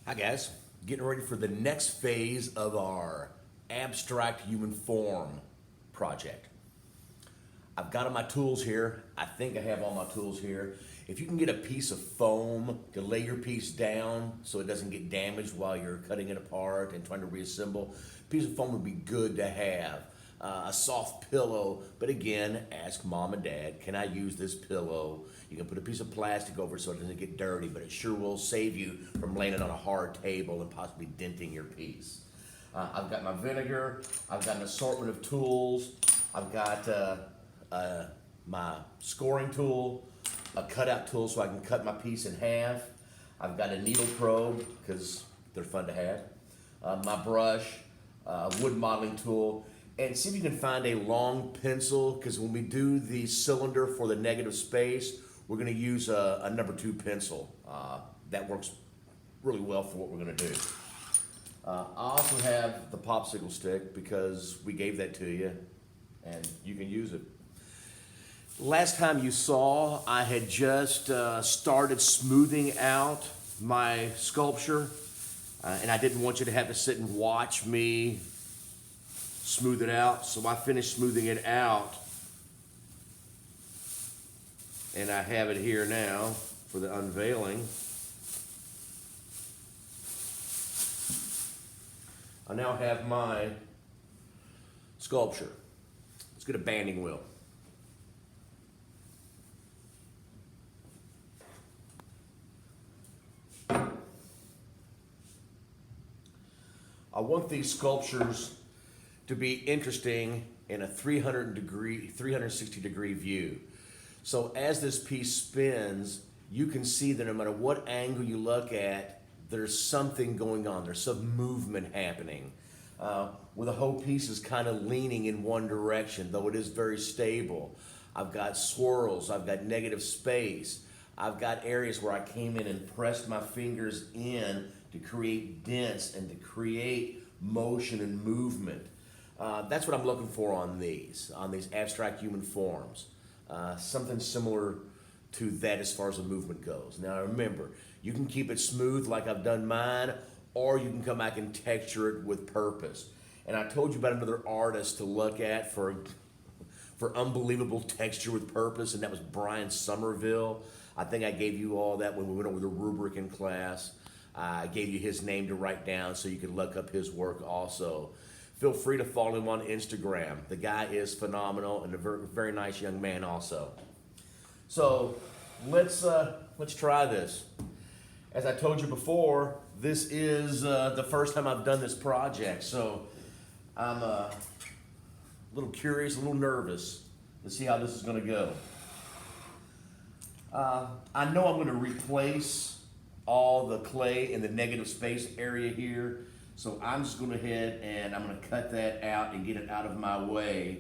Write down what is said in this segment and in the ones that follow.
Hi guys, getting ready for the next phase of our abstract human form project. I've got all my tools here. I think I have all my tools here. If you can get a piece of foam to lay your piece down so it doesn't get damaged while you're cutting it apart and trying to reassemble, a piece of foam would be good to have. A soft pillow, but again, ask mom and dad, can I use this pillow? You can put a piece of plastic over it so it doesn't get dirty, but it sure will save you from laying it on a hard table and possibly denting your piece. I've got my vinegar, I've got an assortment of tools, I've got my scoring tool, a cutout tool so I can cut my piece in half. I've got a needle probe because they're fun to have. My brush, a wood modeling tool, and see if you can find a long pencil because when we do the cylinder for the negative space, we're going to use a number 2 pencil. That works really well for what we're going to do. I also have the popsicle stick because we gave that to you and you can use it. Last time you saw, I had just started smoothing out my sculpture, and I didn't want you to have to sit and watch me smooth it out, so I finished smoothing it out, and I have it here now for the unveiling. I now have my sculpture. Let's get a banding wheel. I want these sculptures to be interesting in a 360 degree view. So as this piece spins, you can see that no matter what angle you look at, there's something going on. There's some movement happening. Where the whole piece is kind of leaning in one direction, though it is very stable. I've got swirls, I've got negative space. I've got areas where I came in and pressed my fingers in to create dents and to create motion and movement. That's what I'm looking for on these abstract human forms. Something similar to that as far as the movement goes. Now remember, you can keep it smooth like I've done mine, or you can come back and texture it with purpose. And I told you about another artist to look at for unbelievable texture with purpose, and that was Brian Somerville. I think I gave you all that when we went over the rubric in class. I gave you his name to write down so you could look up his work also. Feel free to follow him on Instagram. The guy is phenomenal and a very, very nice young man also. So let's try this. As I told you before, this is the first time I've done this project, so I'm a little curious, a little nervous to see how this is going to go. I know I'm going to replace all the clay in the negative space area here. So I'm just going to head and I'm going to cut that out and get it out of my way.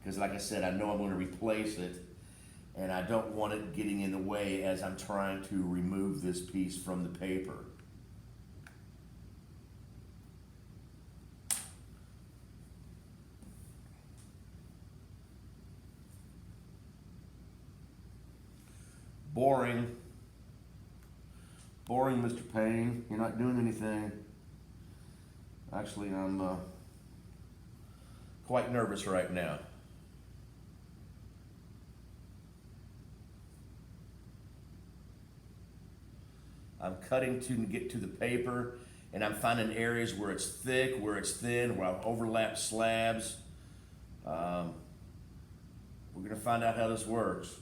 Because like I said, I know I'm going to replace it and I don't want it getting in the way as I'm trying to remove this piece from the paper. Boring. Boring, Mr. Payne. You're not doing anything. Actually, I'm quite nervous right now. I'm cutting to get to the paper, and I'm finding areas where it's thick, where it's thin, where I've overlapped slabs. We're going to find out how this works.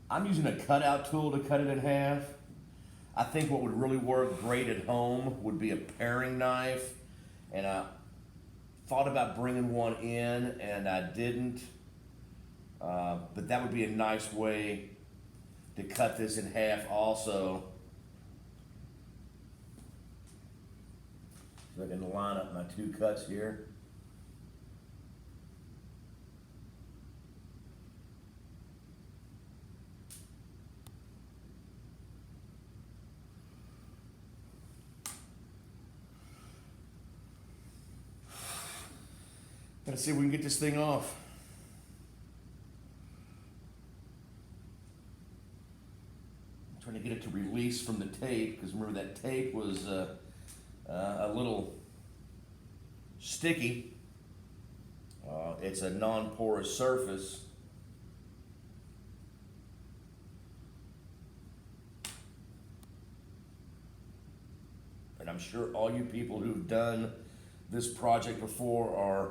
I'm using a cutout tool to cut it in half. I think what would really work great at home would be a paring knife, and I thought about bringing one in and I didn't, but that would be a nice way to cut this in half also. So I can line up my 2 cuts here. Let's see if we can get this thing off. release from the tape, because remember that tape was a little sticky. It's a non-porous surface. And I'm sure all you people who've done this project before are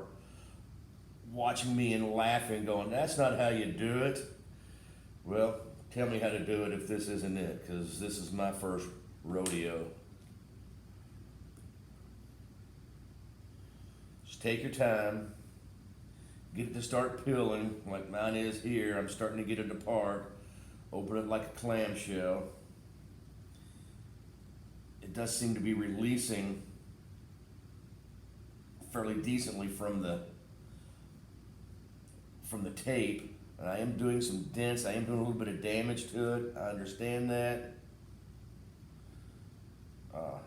watching me and laughing, going, that's not how you do it. Well, tell me how to do it if this isn't it, because this is my first rodeo. Just take your time. Get it to start peeling like mine is here. I'm starting to get it apart. Open it like a clamshell. It does seem to be releasing fairly decently from the tape. And I am doing some dents. I am doing a little bit of damage to it. I understand that.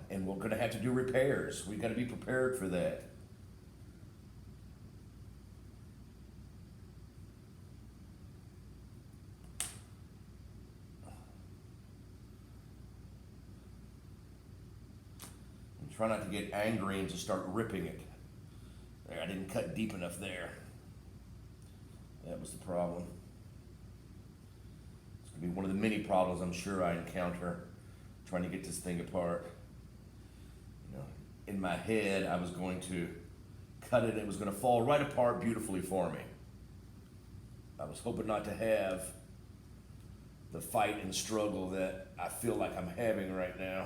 And we're going to have to do repairs. We've got to be prepared for that. And try not to get angry and just start ripping it. There, I didn't cut deep enough there. That was the problem. It's going to be one of the many problems I'm sure I encounter trying to get this thing apart. You know, in my head, I was going to cut it and it was going to fall right apart beautifully for me. I was hoping not to have the fight and struggle that I feel like I'm having right now.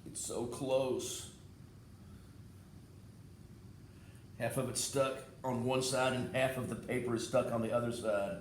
It's so close. Half of it's stuck on one side and half of the paper is stuck on the other side.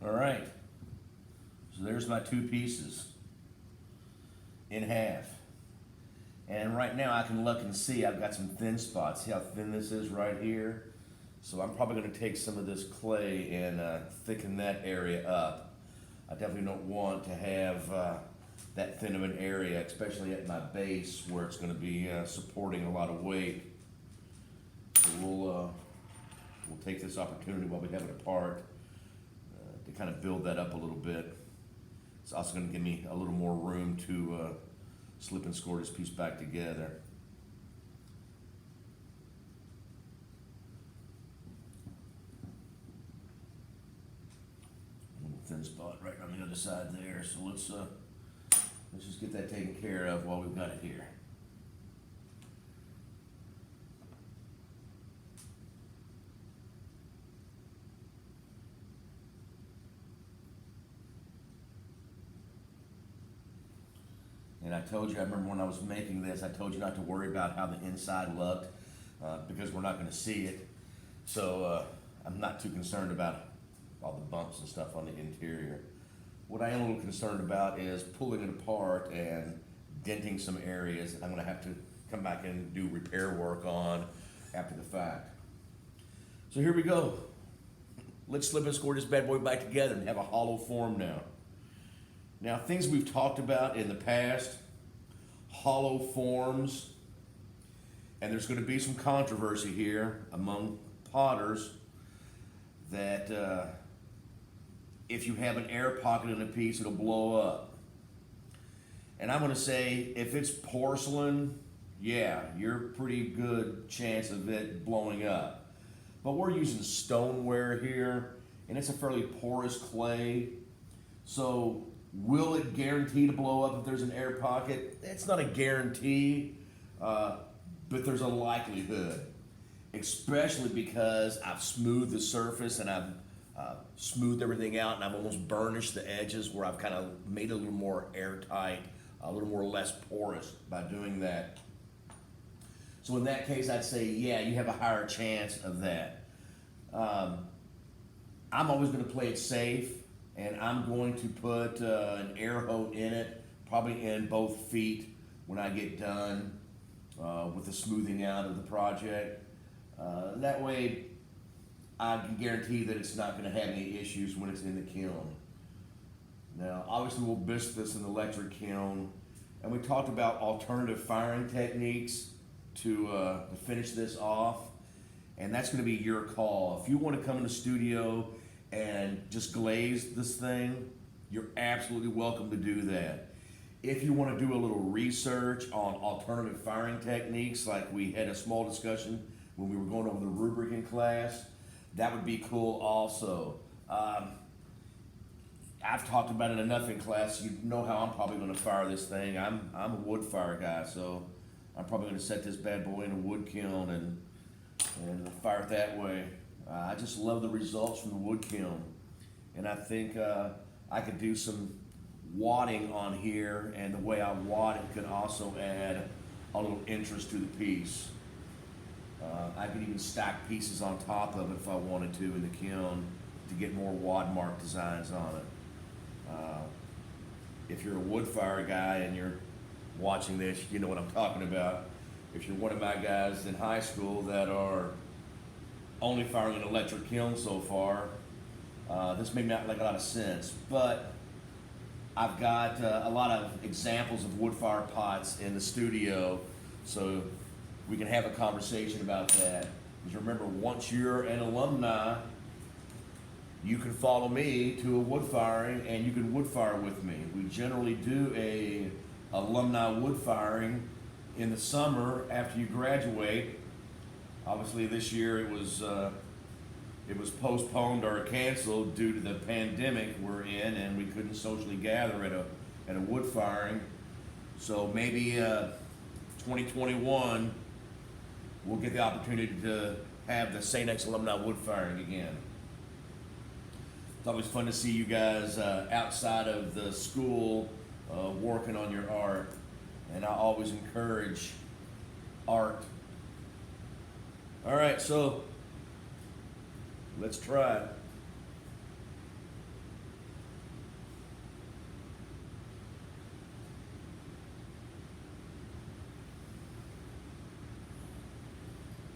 All right, so there's my two pieces in half. And right now I can look and see I've got some thin spots. See how thin this is right here? So I'm probably gonna take some of this clay and thicken that area up. I definitely don't want to have that thin of an area, especially at my base where it's gonna be supporting a lot of weight. So we'll take this opportunity while we have it apart to kind of build that up a little bit. It's also going to give me a little more room to slip and score this piece back together. A little thin spot right on the other side there, so let's just get that taken care of while we've got it here. And I told you, I remember when I was making this, I told you not to worry about how the inside looked because we're not going to see it. So I'm not too concerned about all the bumps and stuff on the interior. What I am a little concerned about is pulling it apart and denting some areas that I'm going to have to come back and do repair work on after the fact. So here we go. Let's slip and score this bad boy back together and have a hollow form now. Now, things we've talked about in the past, hollow forms, and there's going to be some controversy here among potters that if you have an air pocket in a piece, it'll blow up. And I'm going to say, if it's porcelain, yeah, you're pretty good chance of it blowing up. But we're using stoneware here, and it's a fairly porous clay, so Will it guarantee to blow up if there's an air pocket? It's not a guarantee, but there's a likelihood, especially because I've smoothed the surface and I've smoothed everything out and I've almost burnished the edges where I've kind of made it a little more airtight, a little more less porous by doing that. So in that case, I'd say, yeah, you have a higher chance of that. I'm always going to play it safe, and I'm going to put an air hose in it, probably in both feet when I get done with the smoothing out of the project. That way, I can guarantee that it's not going to have any issues when it's in the kiln. Now, obviously, we'll bisque this in the electric kiln, and we talked about alternative firing techniques to finish this off, and that's going to be your call. If you want to come in the studio and just glaze this thing, you're absolutely welcome to do that. If you want to do a little research on alternative firing techniques, like we had a small discussion when we were going over the rubric in class, that would be cool also. I've talked about it enough in class. You know how I'm probably going to fire this thing. I'm a wood fire guy, so I'm probably going to set this bad boy in a wood kiln and fire it that way. I just love the results from the wood kiln, and I think I could do some wadding on here, and the way I wad it could also add a little interest to the piece. I could even stack pieces on top of it if I wanted to in the kiln to get more wad mark designs on it. If you're a wood fire guy and you're watching this, you know what I'm talking about. If you're one of my guys in high school that are only firing an electric kiln so far, this may not make a lot of sense, but I've got a lot of examples of wood fire pots in the studio, so we can have a conversation about that. Because remember, once you're an alumni, you can follow me to a wood firing and you can wood fire with me. We generally do a alumni wood firing in the summer after you graduate. Obviously this year it was postponed or canceled due to the pandemic we're in, and we couldn't socially gather at a wood firing. So maybe 2021 we'll get the opportunity to have the St. X alumni wood firing again. It's always fun to see you guys outside of the school working on your art, and I always encourage art. All right, so let's try it.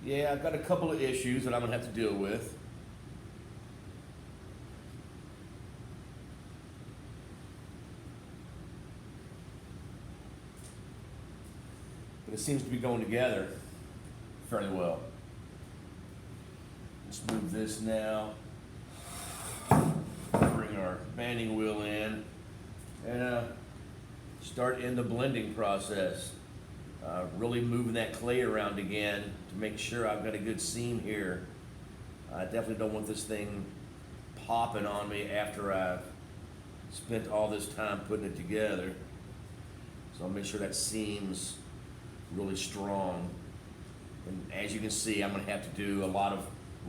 Yeah, I've got a couple of issues that I'm gonna have to deal with. But it seems to be going together fairly well. Let's move this now. Bring our banding wheel in and start in the blending process. Really moving that clay around again to make sure I've got a good seam here. I definitely don't want this thing popping on me after I've spent all this time putting it together. So I'll make sure that seam's really strong. And as you can see, I'm gonna have to do a lot of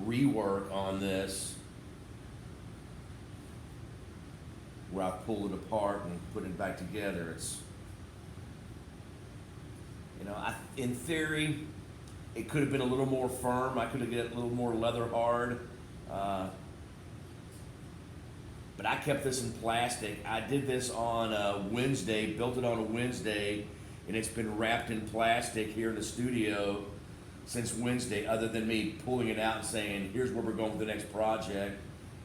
rework on this where I pull it apart and put it back together. It's, you know, in theory, it could have been a little more firm. I could have got a little more leather hard. But I kept this in plastic. I did this on a Wednesday, built it on a Wednesday, and it's been wrapped in plastic here in the studio since Wednesday, other than me pulling it out and saying, here's where we're going with the next project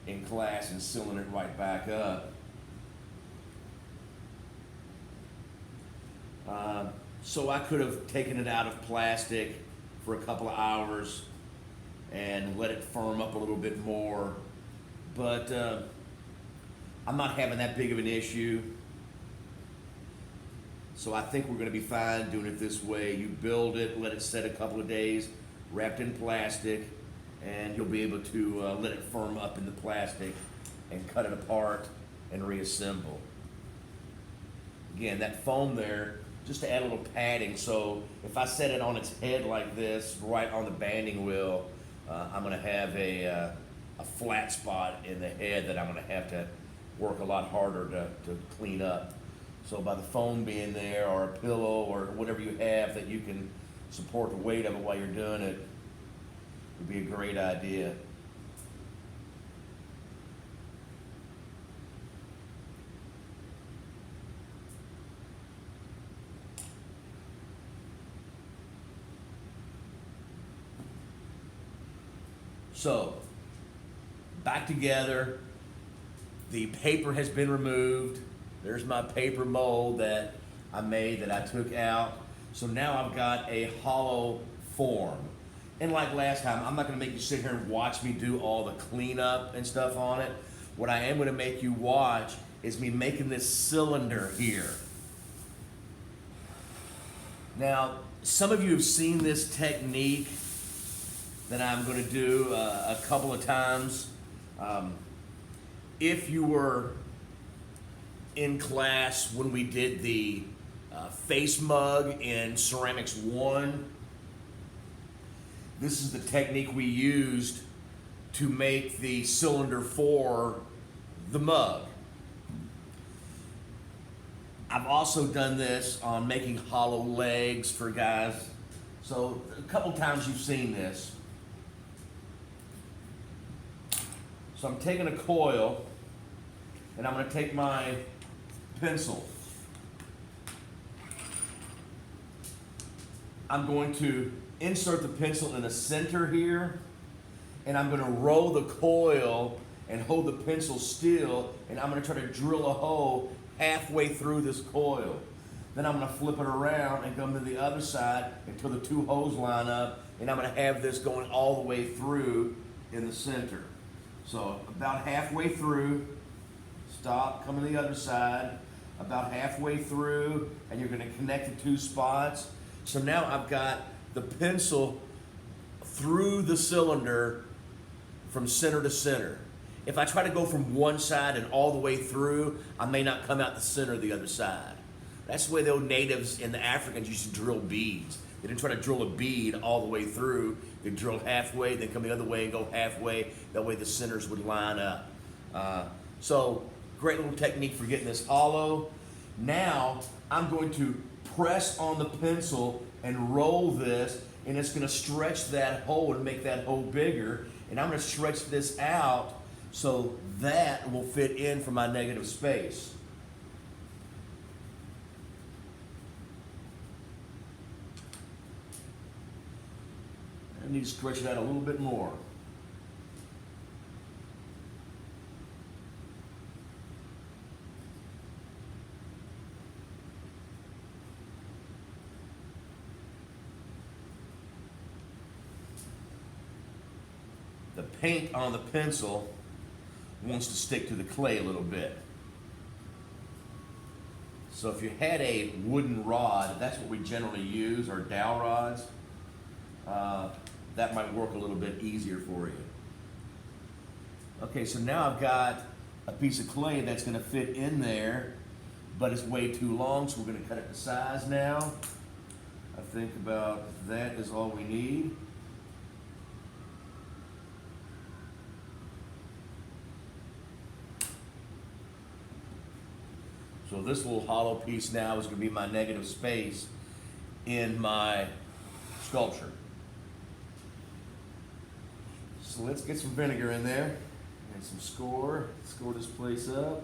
in class and sealing it right back up. So I could have taken it out of plastic for a couple of hours and let it firm up a little bit more, but I'm not having that big of an issue. So I think we're going to be fine doing it this way. You build it, let it set a couple of days, wrapped in plastic, and you'll be able to let it firm up in the plastic and cut it apart and reassemble. Again, that foam there, just to add a little padding, so if I set it on its head like this, right on the banding wheel, I'm gonna have a flat spot in the head that I'm gonna have to work a lot harder to clean up. So by the foam being there, or a pillow, or whatever you have that you can support the weight of it while you're doing it, would be a great idea. So, back together, the paper has been removed. There's my paper mold that I made that I took out. So now I've got a hollow form. And like last time, I'm not gonna make you sit here and watch me do all the cleanup and stuff on it. What I am gonna make you watch is me making this cylinder here. Now, some of you have seen this technique that I'm going to do a couple of times. If you were in class when we did the face mug in Ceramics 1, this is the technique we used to make the cylinder for the mug. I've also done this on making hollow legs for guys. So a couple times you've seen this. So I'm taking a coil, and I'm going to take my pencil. I'm going to insert the pencil in the center here, and I'm going to roll the coil and hold the pencil still, and I'm going to try to drill a hole halfway through this coil. Then I'm going to flip it around and come to the other side until the two holes line up, and I'm going to have this going all the way through in the center. So about halfway through, stop, come to the other side, about halfway through, and you're going to connect the two spots. So now I've got the pencil through the cylinder from center to center. If I try to go from one side and all the way through, I may not come out the center of the other side. That's the way the old natives and the Africans used to drill beads. They didn't try to drill a bead all the way through. They drilled halfway, then come the other way and go halfway. That way the centers would line up. So great little technique for getting this hollow. Now I'm going to press on the pencil and roll this, and it's going to stretch that hole and make that hole bigger. And I'm going to stretch this out so that will fit in for my negative space. I need to stretch it out a little bit more. The paint on the pencil wants to stick to the clay a little bit. So if you had a wooden rod, that's what we generally use, or dowel rods, that might work a little bit easier for you. Okay, so now I've got a piece of clay that's going to fit in there, but it's way too long, so we're going to cut it to size now. I think about that is all we need. So this little hollow piece now is going to be my negative space in my sculpture. So let's get some vinegar in there and some score this place up.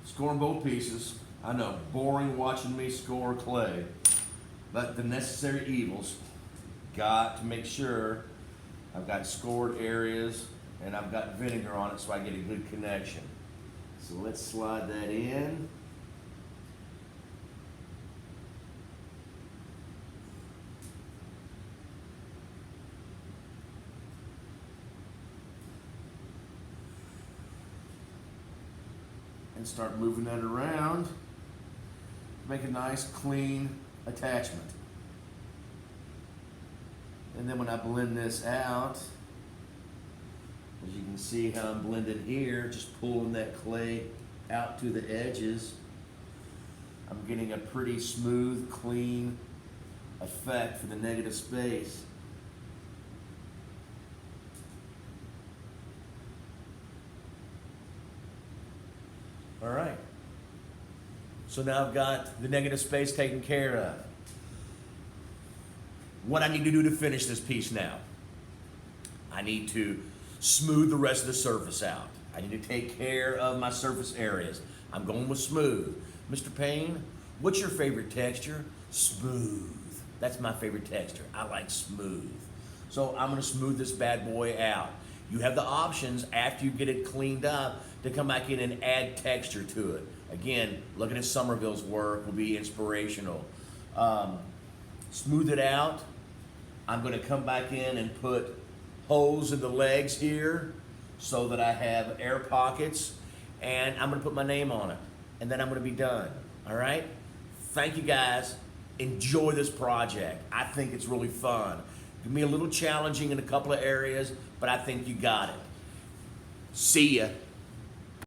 Scoring both pieces. I know, boring watching me score clay, but the necessary evils. Got to make sure I've got scored areas and I've got vinegar on it so I get a good connection. So let's slide that in. and start moving that around. Make a nice clean attachment. And then when I blend this out, as you can see how I'm blending here, just pulling that clay out to the edges, I'm getting a pretty smooth, clean effect for the negative space. All right. So now I've got the negative space taken care of. What I need to do to finish this piece now, I need to smooth the rest of the surface out. I need to take care of my surface areas. I'm going with smooth. Mr. Payne, what's your favorite texture? Smooth. That's my favorite texture. I like smooth. So I'm gonna smooth this bad boy out. You have the options after you get it cleaned up to come back in and add texture to it. Again, looking at Somerville's work will be inspirational. Smooth it out. I'm gonna come back in and put holes in the legs here so that I have air pockets, and I'm gonna put my name on it, and then I'm gonna be done, all right? Thank you guys. Enjoy this project. I think it's really fun. It can be a little challenging in a couple of areas, but I think you got it. See ya.